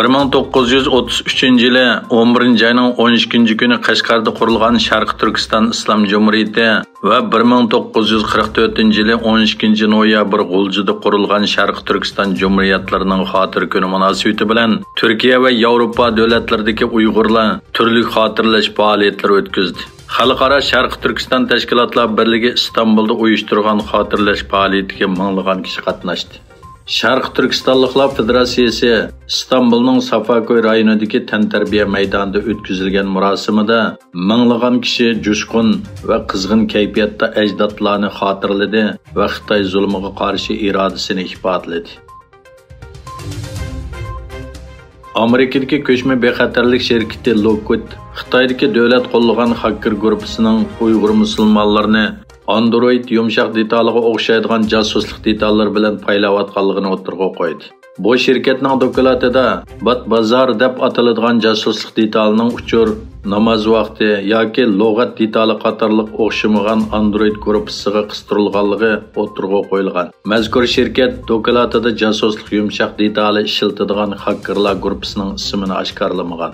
1933-yili 11-ayning 12 kuni Qashqarda qurilgan Sharq Turkiston Islom Jumhuriyati va 1944-yili 12 noyabr G'uljida qurilgan Sharq Turkiston Jumhuriyatlarining xotir kuni munosabati bilan Turkiya va Yevropa davlatlaridagi Uyg'urlar turli xotirlash faoliyatlari o'tkazdi. Xalqaro Sharq Turkiston tashkilotlar birligi Istanbulda uyushtirgan xotirlash faoliyatiga minglagan kishi qatnashdi. Sharq Turkistonliklar Federatsiyasi İstanbulning Safakoy rayonidagi tantarbiya maydonida o'tkazilgan murosimada minglagan kishi jo'shqin va qizg'in kayfiyatda ajdodlarni xotirladi va Xitoy zulmiga qarshi irodasini ifodaladi. Amerikadagi ko'chma bexatarlik shirkati Lockheed Xitoydagi davlat qo'llagan hacker guruhining Uyg'ur musulmonlarini Android yumshoq detaliga o'xshaydigan jasuslik detallari bilan paylayotganligini o'tirg'a qo'ydi. Bu shirkatning dokumentida Bazar deb ataladigan jasuslik detalining uchur, namoz vaqti yoki lug'at detali qatorliq o'xshamagan Android guruhiga qistirilganligi o'tirg'a qo'yilgan. Mazkur shirkat dokumentida jasuslik yumshoq detali ishlatadigan hakkerlar guruhining ismini oshkorlamagan.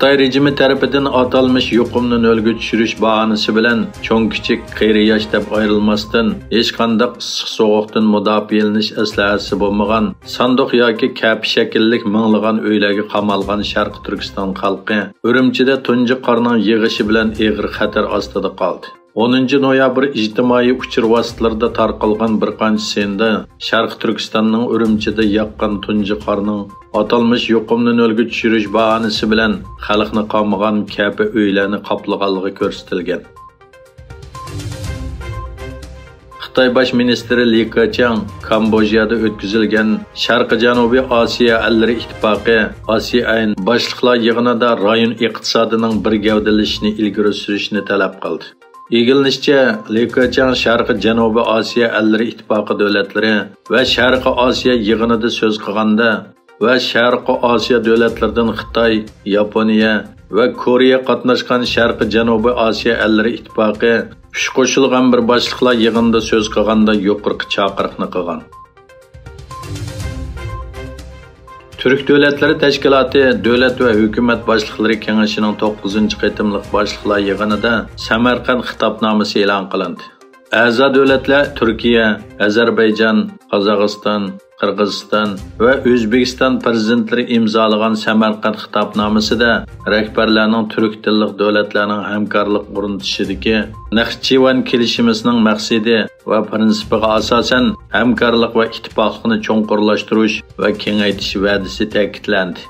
Xitoy rejimi tarafidan atalmış yuqumni nolga tushirish bahonasi bilan cho'ng kichik qiyri yosh deb ayrilmasdan hech qanday issiq sovuqdan mudofialanish aslahasi bo'lmagan sanduq yoki kapi shakllik minglagan uylarga qamalgan Sharq Turkiston xalqi Urumchida tunji qorning yig'ishi bilan og'ir xatar ostida qoldi. 10 noyabr ijtimoiy uchur vositalarida tarqalgan bir qancha senda Sharq Turkistonning Urumchida yoqqan tunji qorning atalmış yuqumni nolga tushirish bahonasi bilan xalqni qamagan kapi uylarni qoplaganligi ko'rsatilgan. Xitoy bosh ministri Li Keqiang Kambodjada o'tkazilgan Sharq-Janubiy Osiyo ellari ittifoqi ASEAN boshliqlar yig'inida rayon iqtisodining bir gavdalashishini ilgari surishni talab qildi. Egilishicha, Li Keqiang Sharq-Janubiy Osiyo ellari ittifoqi davlatlari va Sharq-Osiyo yig'inida so'z qilganda va Sharq Osiyo davlatlaridan Xitoy, Yaponiya va Koreya qatnashgan Sharq-Janubiy Osiyo ellari ittifoqi kuch qo'shilgan bir boshliqlar yig'inida so'z qilganda yuqorqi chaqiriqni qilgan. Türk Davlatlari Tashkiloti Davlat va hukumat boshliqlari kengashining 9-qitimliq boshliqlar yig'inida Samarqand xitobnomasi e'lon qilindi. A'zo davlatlar Turkiya, Ozarbayjon, Qozog'iston, Qirg'iziston va O'zbekiston prezidentlari imzolagan Samarqand xitobnomasida rahbarlarning turk tilli davlatlarning hamkorlik o'rnatishidagi Naxchivan kelishimining maqsadi va prinsipiga asosan hamkorlik va ittifoqlikni cho'nqurlashtirish va kengaytirish va'dasi ta'kidlandi.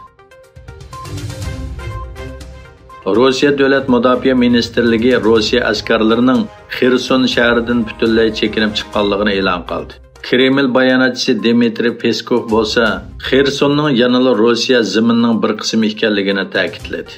Rossiya Davlat Mudofaa Ministrligi Rossiya askarlarining Xerson shahridan butunlay chekinib chiqqanligini e'lon qildi. Kreml bayonotchisi Dmitriy Peskov bo'lsa, Xersonning yanada Rossiya ziminining bir qismi ekanligini ta'kidladi.